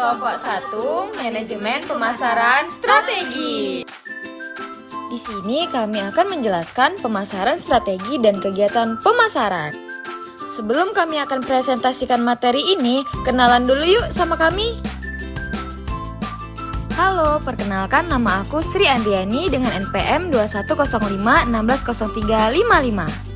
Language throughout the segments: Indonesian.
kelompok 1 Manajemen Pemasaran Strategi. Di sini kami akan menjelaskan pemasaran strategi dan kegiatan pemasaran. Sebelum kami akan presentasikan materi ini, kenalan dulu yuk sama kami. Halo, perkenalkan nama aku Sri Andriani dengan NPM 2105160355.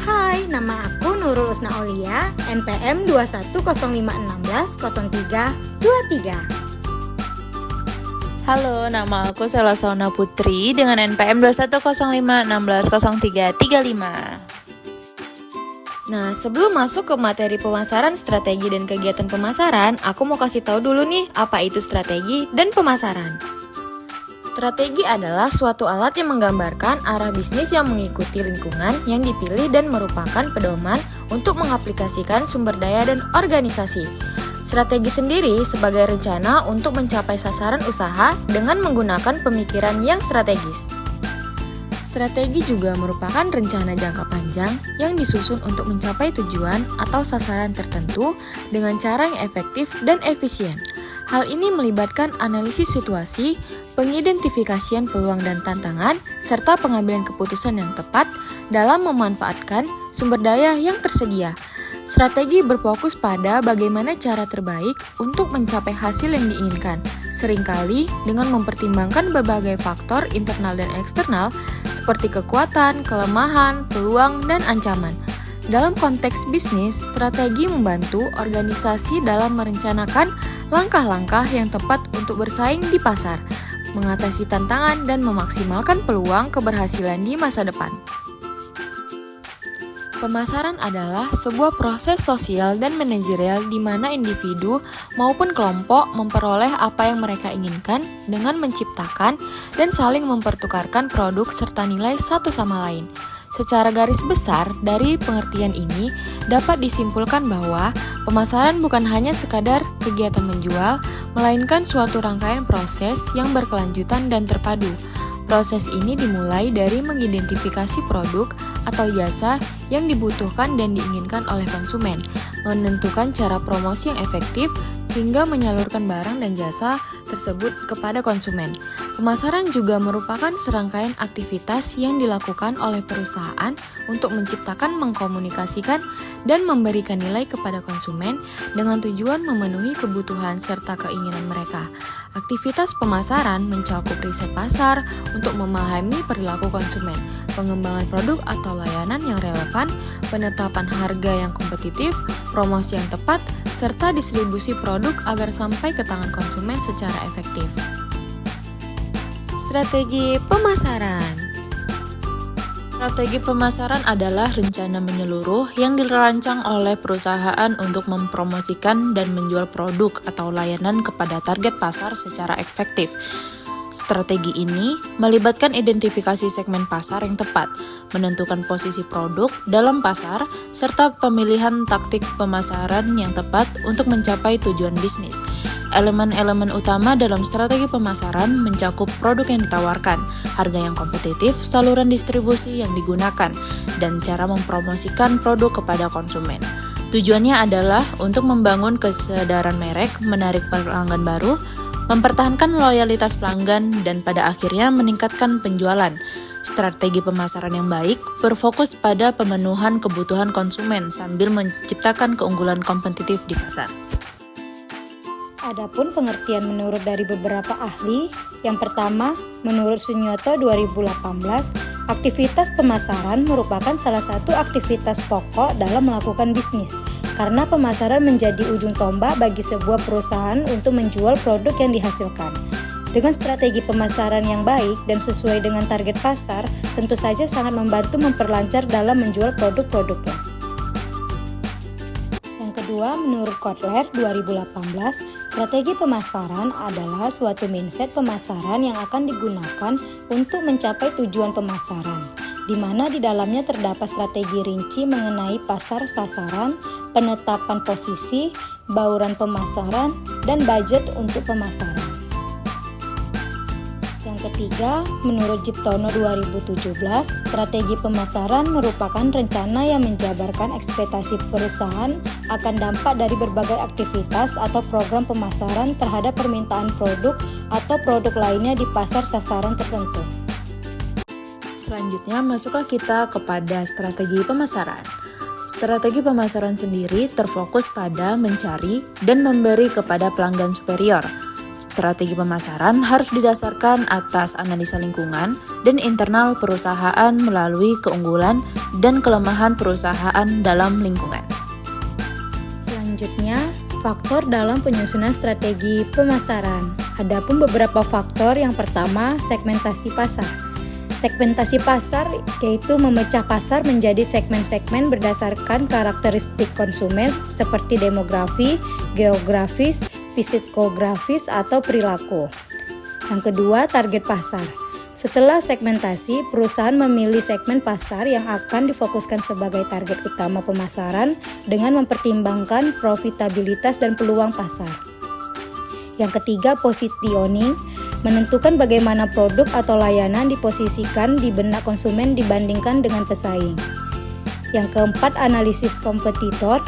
Hai, nama aku Nurul Usna Aulia, NPM 2105160323. Halo, nama aku Sela Sauna Putri dengan NPM 2105160335. Nah, sebelum masuk ke materi pemasaran strategi dan kegiatan pemasaran, aku mau kasih tahu dulu nih apa itu strategi dan pemasaran. Strategi adalah suatu alat yang menggambarkan arah bisnis yang mengikuti lingkungan yang dipilih dan merupakan pedoman untuk mengaplikasikan sumber daya dan organisasi. Strategi sendiri sebagai rencana untuk mencapai sasaran usaha dengan menggunakan pemikiran yang strategis. Strategi juga merupakan rencana jangka panjang yang disusun untuk mencapai tujuan atau sasaran tertentu dengan cara yang efektif dan efisien. Hal ini melibatkan analisis situasi, pengidentifikasian peluang dan tantangan, serta pengambilan keputusan yang tepat dalam memanfaatkan sumber daya yang tersedia. Strategi berfokus pada bagaimana cara terbaik untuk mencapai hasil yang diinginkan, seringkali dengan mempertimbangkan berbagai faktor internal dan eksternal seperti kekuatan, kelemahan, peluang, dan ancaman. Dalam konteks bisnis, strategi membantu organisasi dalam merencanakan langkah-langkah yang tepat untuk bersaing di pasar, mengatasi tantangan, dan memaksimalkan peluang keberhasilan di masa depan. Pemasaran adalah sebuah proses sosial dan manajerial di mana individu maupun kelompok memperoleh apa yang mereka inginkan dengan menciptakan dan saling mempertukarkan produk serta nilai satu sama lain. Secara garis besar, dari pengertian ini dapat disimpulkan bahwa pemasaran bukan hanya sekadar kegiatan menjual, melainkan suatu rangkaian proses yang berkelanjutan dan terpadu. Proses ini dimulai dari mengidentifikasi produk atau jasa yang dibutuhkan dan diinginkan oleh konsumen, menentukan cara promosi yang efektif, hingga menyalurkan barang dan jasa tersebut kepada konsumen. Pemasaran juga merupakan serangkaian aktivitas yang dilakukan oleh perusahaan untuk menciptakan, mengkomunikasikan, dan memberikan nilai kepada konsumen dengan tujuan memenuhi kebutuhan serta keinginan mereka. Aktivitas pemasaran mencakup riset pasar untuk memahami perilaku konsumen, pengembangan produk atau layanan yang relevan, penetapan harga yang kompetitif, promosi yang tepat, serta distribusi produk agar sampai ke tangan konsumen secara efektif. Strategi pemasaran. Strategi pemasaran adalah rencana menyeluruh yang dirancang oleh perusahaan untuk mempromosikan dan menjual produk atau layanan kepada target pasar secara efektif. Strategi ini melibatkan identifikasi segmen pasar yang tepat, menentukan posisi produk dalam pasar, serta pemilihan taktik pemasaran yang tepat untuk mencapai tujuan bisnis. Elemen-elemen utama dalam strategi pemasaran mencakup produk yang ditawarkan, harga yang kompetitif, saluran distribusi yang digunakan, dan cara mempromosikan produk kepada konsumen. Tujuannya adalah untuk membangun kesadaran merek, menarik pelanggan baru, mempertahankan loyalitas pelanggan, dan pada akhirnya meningkatkan penjualan. Strategi pemasaran yang baik berfokus pada pemenuhan kebutuhan konsumen sambil menciptakan keunggulan kompetitif di pasar. Adapun pengertian menurut dari beberapa ahli, yang pertama, menurut Sunyoto 2018, aktivitas pemasaran merupakan salah satu aktivitas pokok dalam melakukan bisnis, karena pemasaran menjadi ujung tombak bagi sebuah perusahaan untuk menjual produk yang dihasilkan. Dengan strategi pemasaran yang baik dan sesuai dengan target pasar, tentu saja sangat membantu memperlancar dalam menjual produk-produknya. Kedua, menurut Kotler 2018, strategi pemasaran adalah suatu mindset pemasaran yang akan digunakan untuk mencapai tujuan pemasaran, di mana di dalamnya terdapat strategi rinci mengenai pasar sasaran, penetapan posisi, bauran pemasaran, dan budget untuk pemasaran. Yang Yang ketiga, menurut Jiptono 2017, strategi pemasaran merupakan rencana yang menjabarkan ekspektasi perusahaan akan dampak dari berbagai aktivitas atau program pemasaran terhadap permintaan produk atau produk lainnya di pasar sasaran tertentu. Selanjutnya, masuklah kita kepada strategi pemasaran. Strategi pemasaran sendiri terfokus pada mencari dan memberi kepada pelanggan superior. Strategi pemasaran harus didasarkan atas analisa lingkungan dan internal perusahaan melalui keunggulan dan kelemahan perusahaan dalam lingkungan. Selanjutnya, faktor dalam penyusunan strategi pemasaran. Adapun beberapa faktor, yang pertama, segmentasi pasar. Segmentasi pasar yaitu memecah pasar menjadi segmen-segmen berdasarkan karakteristik konsumen seperti demografi, geografis, psikografis, atau perilaku. Yang kedua, target pasar. Setelah segmentasi, perusahaan memilih segmen pasar yang akan difokuskan sebagai target utama pemasaran dengan mempertimbangkan profitabilitas dan peluang pasar. Yang ketiga, positioning. Menentukan bagaimana produk atau layanan diposisikan di benak konsumen dibandingkan dengan pesaing. Yang keempat, analisis kompetitor.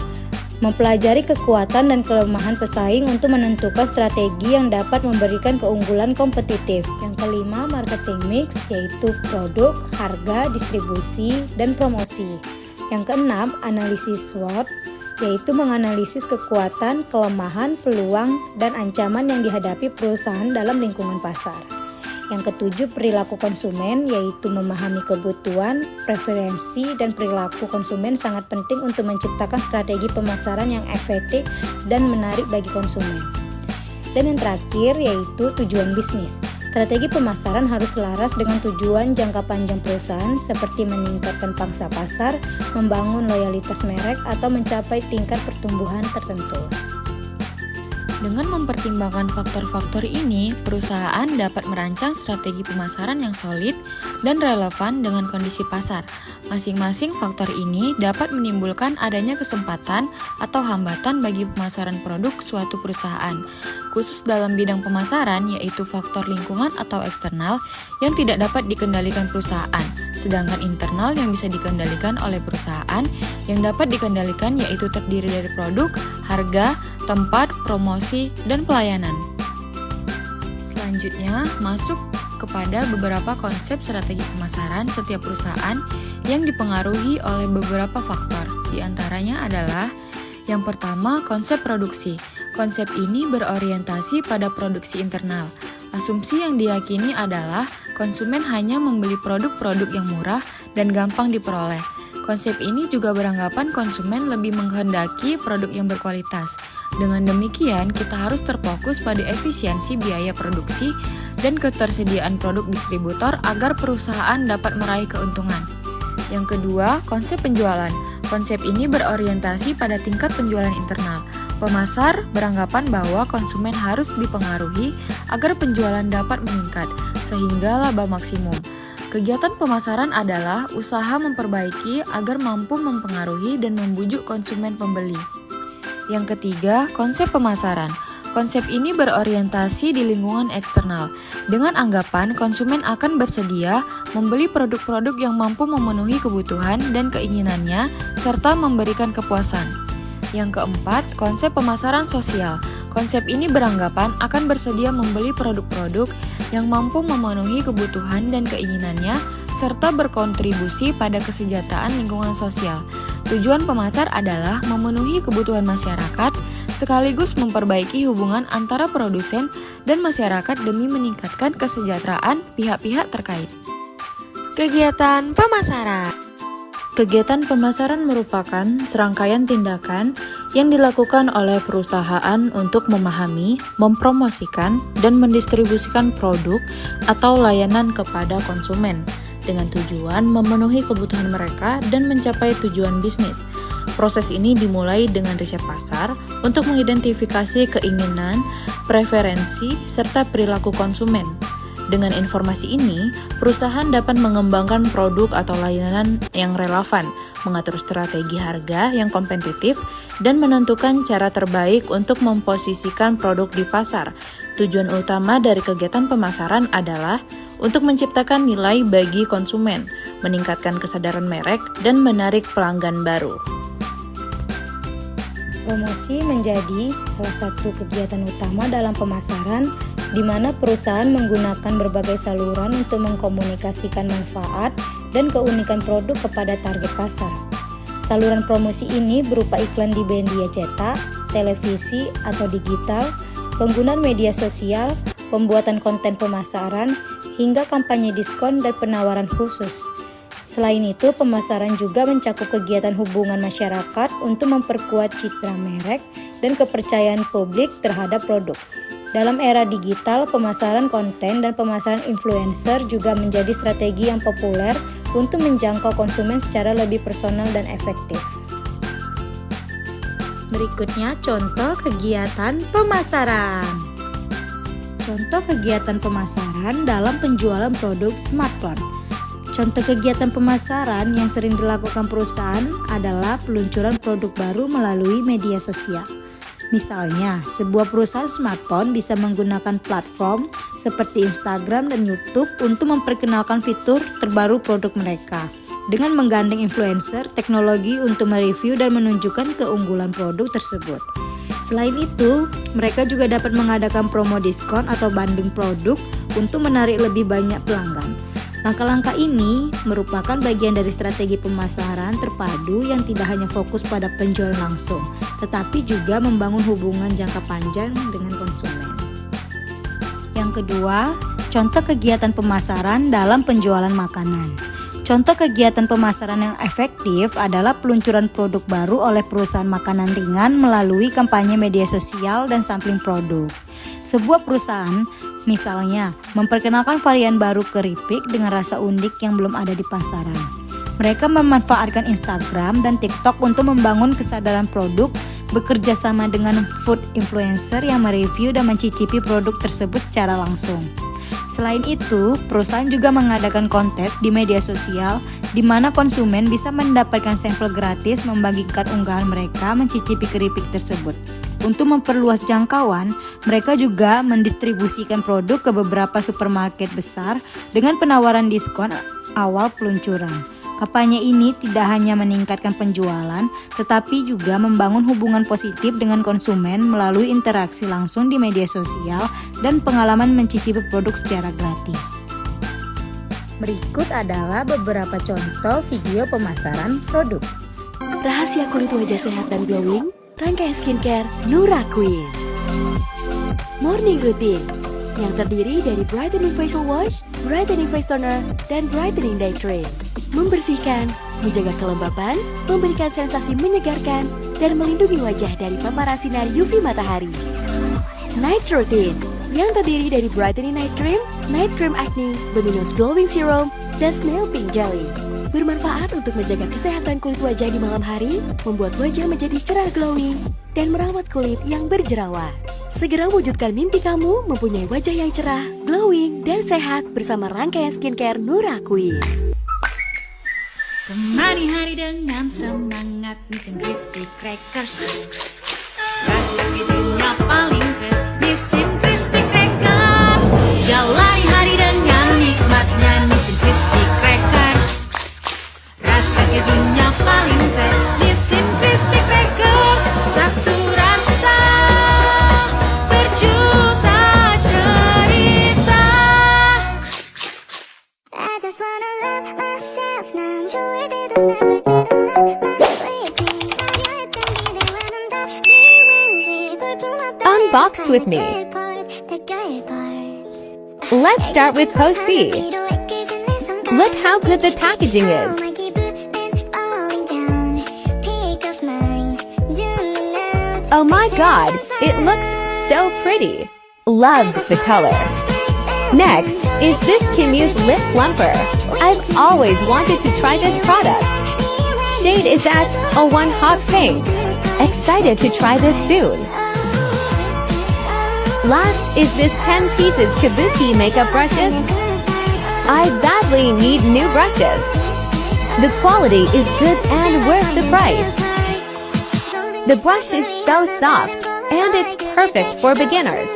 Mempelajari kekuatan dan kelemahan pesaing untuk menentukan strategi yang dapat memberikan keunggulan kompetitif. Yang kelima, marketing mix, yaitu produk, harga, distribusi, dan promosi. Yang keenam, analisis SWOT, yaitu menganalisis kekuatan, kelemahan, peluang, dan ancaman yang dihadapi perusahaan dalam lingkungan pasar. Yang ketujuh, perilaku konsumen, yaitu memahami kebutuhan, preferensi, dan perilaku konsumen sangat penting untuk menciptakan strategi pemasaran yang efektif dan menarik bagi konsumen. Dan yang terakhir, yaitu tujuan bisnis. Strategi pemasaran harus selaras dengan tujuan jangka panjang perusahaan seperti meningkatkan pangsa pasar, membangun loyalitas merek, atau mencapai tingkat pertumbuhan tertentu. Dengan mempertimbangkan faktor-faktor ini, perusahaan dapat merancang strategi pemasaran yang solid dan relevan dengan kondisi pasar. Masing-masing faktor ini dapat menimbulkan adanya kesempatan atau hambatan bagi pemasaran produk suatu perusahaan, khusus dalam bidang pemasaran, yaitu faktor lingkungan atau eksternal yang tidak dapat dikendalikan perusahaan, sedangkan internal yang bisa dikendalikan oleh perusahaan yang dapat dikendalikan yaitu terdiri dari produk, harga, tempat, promosi, dan pelayanan. Selanjutnya, masuk kepada beberapa konsep strategi pemasaran setiap perusahaan yang dipengaruhi oleh beberapa faktor. Di antaranya adalah yang pertama, konsep produksi. Konsep ini berorientasi pada produksi internal. Asumsi yang diyakini adalah konsumen hanya membeli produk-produk yang murah dan gampang diperoleh. Konsep ini juga beranggapan konsumen lebih menghendaki produk yang berkualitas. Dengan demikian, kita harus terfokus pada efisiensi biaya produksi dan ketersediaan produk distributor agar perusahaan dapat meraih keuntungan. Yang kedua, konsep penjualan. Konsep ini berorientasi pada tingkat penjualan internal. Pemasar beranggapan bahwa konsumen harus dipengaruhi agar penjualan dapat meningkat, sehingga laba maksimum. Kegiatan pemasaran adalah usaha memperbaiki agar mampu mempengaruhi dan membujuk konsumen pembeli. Yang ketiga, konsep pemasaran. Konsep ini berorientasi di lingkungan eksternal, dengan anggapan konsumen akan bersedia membeli produk-produk yang mampu memenuhi kebutuhan dan keinginannya, serta memberikan kepuasan. Yang keempat, konsep pemasaran sosial. Konsep ini beranggapan akan bersedia membeli produk-produk yang mampu memenuhi kebutuhan dan keinginannya, serta berkontribusi pada kesejahteraan lingkungan sosial. Tujuan pemasar adalah memenuhi kebutuhan masyarakat, sekaligus memperbaiki hubungan antara produsen dan masyarakat demi meningkatkan kesejahteraan pihak-pihak terkait. Kegiatan pemasaran. Kegiatan pemasaran merupakan serangkaian tindakan yang dilakukan oleh perusahaan untuk memahami, mempromosikan, dan mendistribusikan produk atau layanan kepada konsumen dengan tujuan memenuhi kebutuhan mereka dan mencapai tujuan bisnis. Proses ini dimulai dengan riset pasar untuk mengidentifikasi keinginan, preferensi, serta perilaku konsumen. Dengan informasi ini, perusahaan dapat mengembangkan produk atau layanan yang relevan, mengatur strategi harga yang kompetitif, dan menentukan cara terbaik untuk memposisikan produk di pasar. Tujuan utama dari kegiatan pemasaran adalah untuk menciptakan nilai bagi konsumen, meningkatkan kesadaran merek, dan menarik pelanggan baru. Promosi menjadi salah satu kegiatan utama dalam pemasaran, di mana perusahaan menggunakan berbagai saluran untuk mengkomunikasikan manfaat dan keunikan produk kepada target pasar. Saluran promosi ini berupa iklan di media cetak, televisi atau digital, penggunaan media sosial, pembuatan konten pemasaran, hingga kampanye diskon dan penawaran khusus. Selain itu, pemasaran juga mencakup kegiatan hubungan masyarakat untuk memperkuat citra merek dan kepercayaan publik terhadap produk. Dalam era digital, pemasaran konten dan pemasaran influencer juga menjadi strategi yang populer untuk menjangkau konsumen secara lebih personal dan efektif. Berikutnya, contoh kegiatan pemasaran. Contoh kegiatan pemasaran dalam penjualan produk smartphone. Contoh kegiatan pemasaran yang sering dilakukan perusahaan adalah peluncuran produk baru melalui media sosial. Misalnya, sebuah perusahaan smartphone bisa menggunakan platform seperti Instagram dan YouTube untuk memperkenalkan fitur terbaru produk mereka, dengan menggandeng influencer teknologi untuk mereview dan menunjukkan keunggulan produk tersebut. Selain itu, mereka juga dapat mengadakan promo diskon atau banding produk untuk menarik lebih banyak pelanggan. Langkah-langkah ini merupakan bagian dari strategi pemasaran terpadu yang tidak hanya fokus pada penjualan langsung, tetapi juga membangun hubungan jangka panjang dengan konsumen. Yang kedua, contoh kegiatan pemasaran dalam penjualan makanan. Contoh kegiatan pemasaran yang efektif adalah peluncuran produk baru oleh perusahaan makanan ringan melalui kampanye media sosial dan sampling produk. Sebuah perusahaan, misalnya, memperkenalkan varian baru keripik dengan rasa unik yang belum ada di pasaran. Mereka memanfaatkan Instagram dan TikTok untuk membangun kesadaran produk, bekerja sama dengan food influencer yang mereview dan mencicipi produk tersebut secara langsung. Selain itu, perusahaan juga mengadakan kontes di media sosial di mana konsumen bisa mendapatkan sampel gratis membagikan unggahan mereka mencicipi keripik tersebut. Untuk memperluas jangkauan, mereka juga mendistribusikan produk ke beberapa supermarket besar dengan penawaran diskon awal peluncuran. Kampanye ini tidak hanya meningkatkan penjualan, tetapi juga membangun hubungan positif dengan konsumen melalui interaksi langsung di media sosial dan pengalaman mencicipi produk secara gratis. Berikut adalah beberapa contoh video pemasaran produk. Rahasia kulit wajah sehat dan glowing, rangkaian skincare Nura Queen. Morning Routine yang terdiri dari Brightening Facial Wash, Brightening Face Toner, dan Brightening Day Cream. Membersihkan, menjaga kelembapan, memberikan sensasi menyegarkan, dan melindungi wajah dari paparan sinar UV matahari. Night Routine yang terdiri dari Brightening Night Cream Acne, Luminous Glowing Serum, dan Snail Pink Jelly. Bermanfaat untuk menjaga kesehatan kulit wajah di malam hari, membuat wajah menjadi cerah glowing, dan merawat kulit yang berjerawat. Segera wujudkan mimpi kamu mempunyai wajah yang cerah, glowing, dan sehat bersama rangkaian skincare Nura Queen. Temani hari dengan semangat Nissin Crispy Crackers. Rasa kejunya paling fresh Nissin Crispy Crackers. Jalani hari dengan nikmatnya Nissin Crispy Crackers. Rasa kejunya paling fresh Nissin Crispy Crackers. Satu rasa berjuta cerita. I just wanna love myself. 난 좋을 때도 나쁠 때도 love my weakness. 화려했던 기대와는 달리 왠지 볼품없던 Unbox with me. 색깔 parts. Let's start with Pose C. Look how good the packaging is. Oh my god, it looks so pretty. Loves the color. Next is this Kimu's Lip Plumper. I've always wanted to try this product. Shade is at a 1 hot pink. Excited to try this soon. Last is this 10 pieces Kabuki makeup brushes? I badly need new brushes. The quality is good and worth the price. The brush is so soft, and it's perfect for beginners.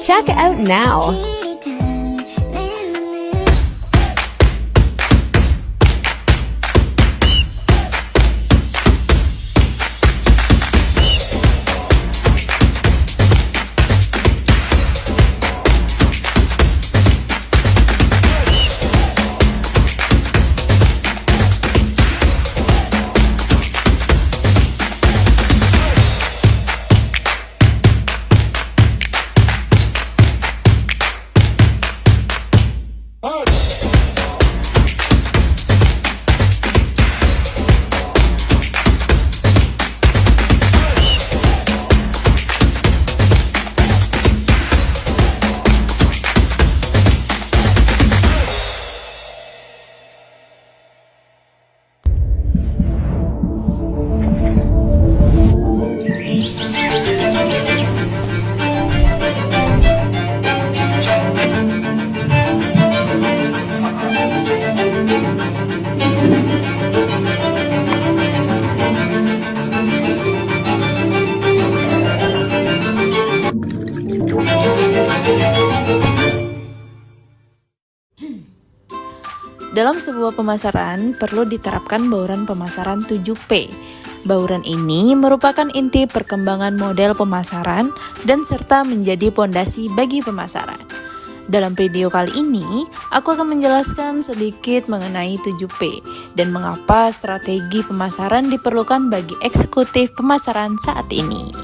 Check out now. Dalam sebuah pemasaran, perlu diterapkan bauran pemasaran 7P. Bauran ini merupakan inti perkembangan model pemasaran dan serta menjadi pondasi bagi pemasaran. Dalam video kali ini, aku akan menjelaskan sedikit mengenai 7P dan mengapa strategi pemasaran diperlukan bagi eksekutif pemasaran saat ini.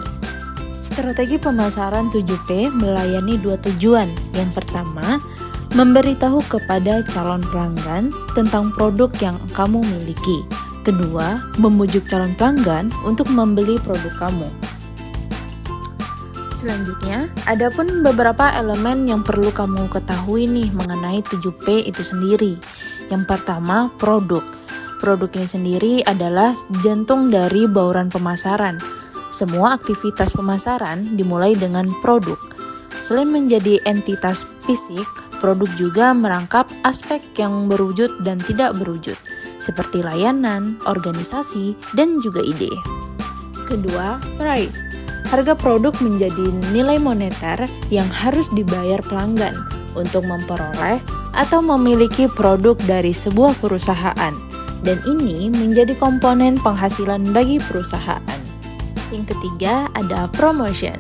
Strategi pemasaran 7P melayani dua tujuan. Yang pertama, memberitahu kepada calon pelanggan tentang produk yang kamu miliki. Kedua, membujuk calon pelanggan untuk membeli produk kamu. Selanjutnya, ada pun beberapa elemen yang perlu kamu ketahui nih mengenai 7P itu sendiri. Yang pertama, produk. Produk ini sendiri adalah jantung dari bauran pemasaran. Semua aktivitas pemasaran dimulai dengan produk. Selain menjadi entitas fisik, produk juga merangkap aspek yang berwujud dan tidak berwujud, seperti layanan, organisasi, dan juga ide. Kedua, price. Harga produk menjadi nilai moneter yang harus dibayar pelanggan untuk memperoleh atau memiliki produk dari sebuah perusahaan, dan ini menjadi komponen penghasilan bagi perusahaan. Yang ketiga, ada promotion.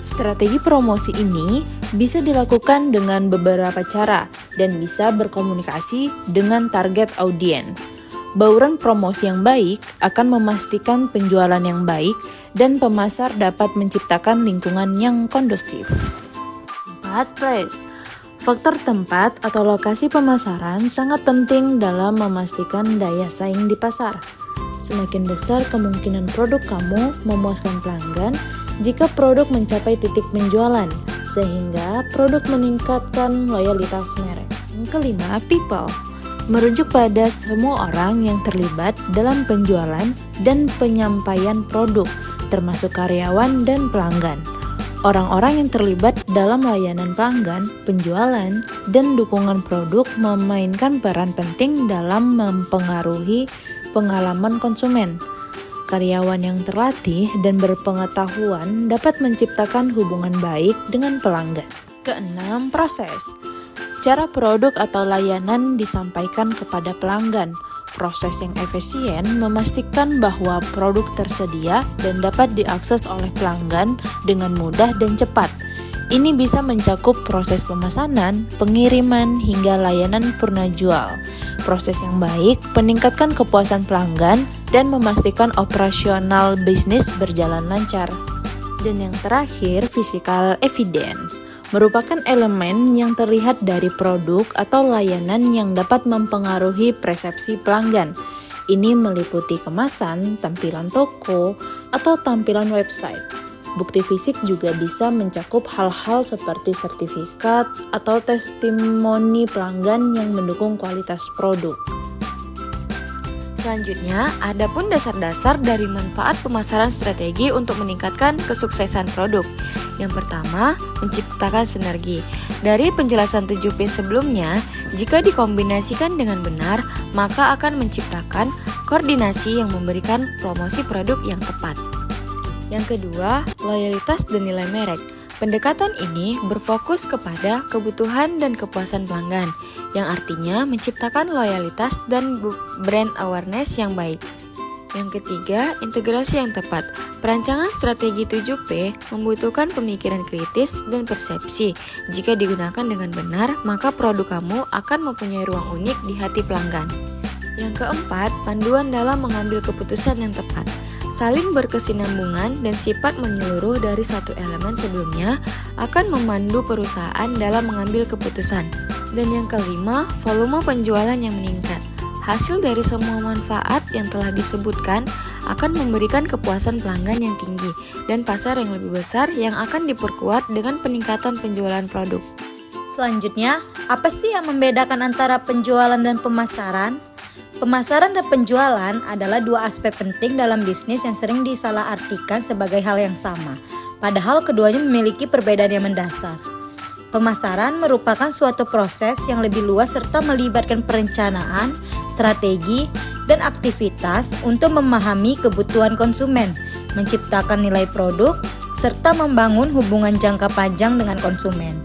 Strategi promosi ini bisa dilakukan dengan beberapa cara dan bisa berkomunikasi dengan target audiens. Bauran promosi yang baik akan memastikan penjualan yang baik dan pemasar dapat menciptakan lingkungan yang kondusif. 4. Place. Faktor tempat atau lokasi pemasaran sangat penting dalam memastikan daya saing di pasar. Semakin besar kemungkinan produk kamu memuaskan pelanggan jika produk mencapai titik penjualan, sehingga produk meningkatkan loyalitas merek. Yang kelima, people. Merujuk pada semua orang yang terlibat dalam penjualan dan penyampaian produk, termasuk karyawan dan pelanggan. Orang-orang yang terlibat dalam layanan pelanggan, penjualan, dan dukungan produk memainkan peran penting dalam mempengaruhi pengalaman konsumen. Karyawan yang terlatih dan berpengetahuan dapat menciptakan hubungan baik dengan pelanggan. Keenam, proses. Cara produk atau layanan disampaikan kepada pelanggan. Proses yang efisien memastikan bahwa produk tersedia dan dapat diakses oleh pelanggan dengan mudah dan cepat. Ini bisa mencakup proses pemesanan, pengiriman, hingga layanan purna jual. Proses yang baik meningkatkan kepuasan pelanggan dan memastikan operasional bisnis berjalan lancar. Dan yang terakhir, physical evidence merupakan elemen yang terlihat dari produk atau layanan yang dapat mempengaruhi persepsi pelanggan. Ini meliputi kemasan, tampilan toko, atau tampilan website. Bukti fisik juga bisa mencakup hal-hal seperti sertifikat atau testimoni pelanggan yang mendukung kualitas produk. Selanjutnya, ada pun dasar-dasar dari manfaat pemasaran strategi untuk meningkatkan kesuksesan produk. Yang pertama, menciptakan sinergi. Dari penjelasan 7P sebelumnya, jika dikombinasikan dengan benar, maka akan menciptakan koordinasi yang memberikan promosi produk yang tepat. Yang kedua, loyalitas dan nilai merek. Pendekatan ini berfokus kepada kebutuhan dan kepuasan pelanggan, yang artinya menciptakan loyalitas dan brand awareness yang baik. Yang ketiga, integrasi yang tepat. Perancangan strategi 7P membutuhkan pemikiran kritis dan persepsi. Jika digunakan dengan benar, maka produk kamu akan mempunyai ruang unik di hati pelanggan. Yang keempat, panduan dalam mengambil keputusan yang tepat. Saling berkesinambungan dan sifat menyeluruh dari satu elemen sebelumnya akan memandu perusahaan dalam mengambil keputusan. Dan yang kelima, volume penjualan yang meningkat. Hasil dari semua manfaat yang telah disebutkan akan memberikan kepuasan pelanggan yang tinggi dan pasar yang lebih besar yang akan diperkuat dengan peningkatan penjualan produk. Selanjutnya, apa sih yang membedakan antara penjualan dan pemasaran? Pemasaran dan penjualan adalah dua aspek penting dalam bisnis yang sering disalahartikan sebagai hal yang sama, padahal keduanya memiliki perbedaan yang mendasar. Pemasaran merupakan suatu proses yang lebih luas serta melibatkan perencanaan, strategi, dan aktivitas untuk memahami kebutuhan konsumen, menciptakan nilai produk, serta membangun hubungan jangka panjang dengan konsumen.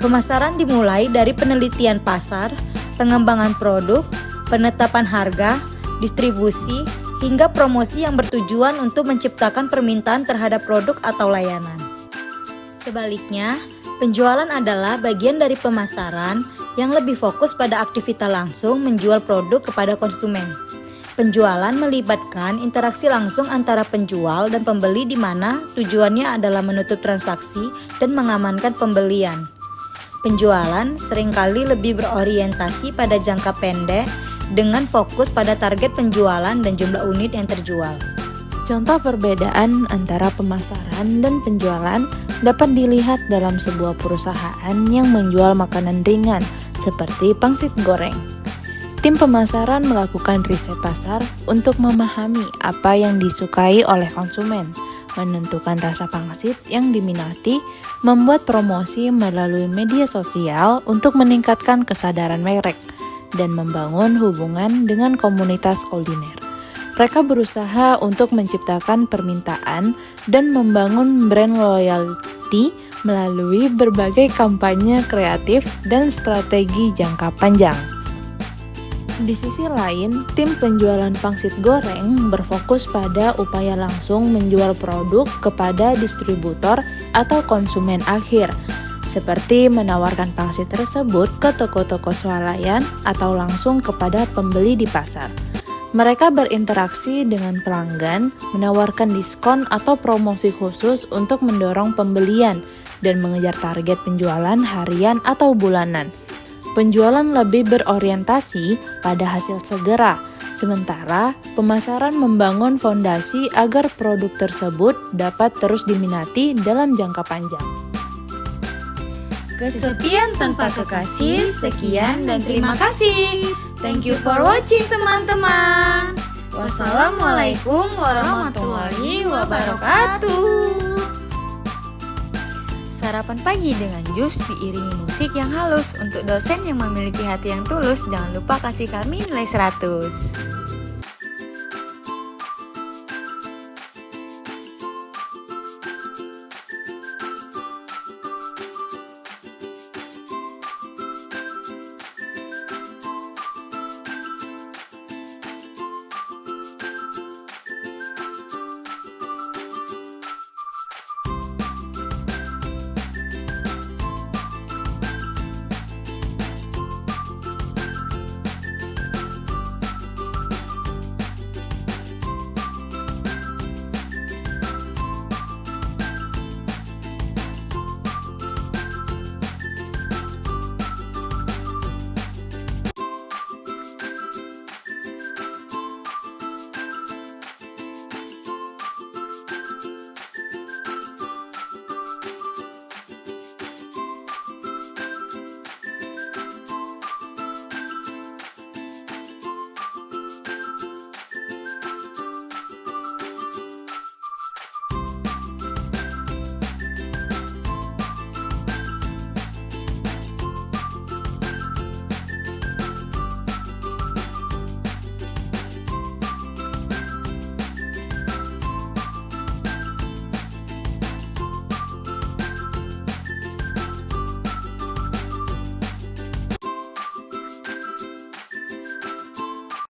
Pemasaran dimulai dari penelitian pasar, pengembangan produk, penetapan harga, distribusi, hingga promosi yang bertujuan untuk menciptakan permintaan terhadap produk atau layanan. Sebaliknya, penjualan adalah bagian dari pemasaran yang lebih fokus pada aktivitas langsung menjual produk kepada konsumen. Penjualan melibatkan interaksi langsung antara penjual dan pembeli di mana tujuannya adalah menutup transaksi dan mengamankan pembelian. Penjualan seringkali lebih berorientasi pada jangka pendek dengan fokus pada target penjualan dan jumlah unit yang terjual. Contoh perbedaan antara pemasaran dan penjualan dapat dilihat dalam sebuah perusahaan yang menjual makanan ringan seperti pangsit goreng. Tim pemasaran melakukan riset pasar untuk memahami apa yang disukai oleh konsumen, menentukan rasa pangsit yang diminati, membuat promosi melalui media sosial untuk meningkatkan kesadaran merek, dan membangun hubungan dengan komunitas kuliner. Mereka berusaha untuk menciptakan permintaan dan membangun brand loyalty melalui berbagai kampanye kreatif dan strategi jangka panjang. Di sisi lain, tim penjualan pangsit goreng berfokus pada upaya langsung menjual produk kepada distributor atau konsumen akhir, seperti menawarkan pangsit tersebut ke toko-toko swalayan atau langsung kepada pembeli di pasar. Mereka berinteraksi dengan pelanggan, menawarkan diskon atau promosi khusus untuk mendorong pembelian dan mengejar target penjualan harian atau bulanan. Penjualan lebih berorientasi pada hasil segera, sementara pemasaran membangun fondasi agar produk tersebut dapat terus diminati dalam jangka panjang. Kesepian tanpa kekasih, sekian dan terima kasih. Thank you for watching teman-teman. Wassalamualaikum warahmatullahi wabarakatuh. Sarapan pagi dengan jus diiringi musik yang halus. Untuk dosen yang memiliki hati yang tulus, jangan lupa kasih kami nilai 100.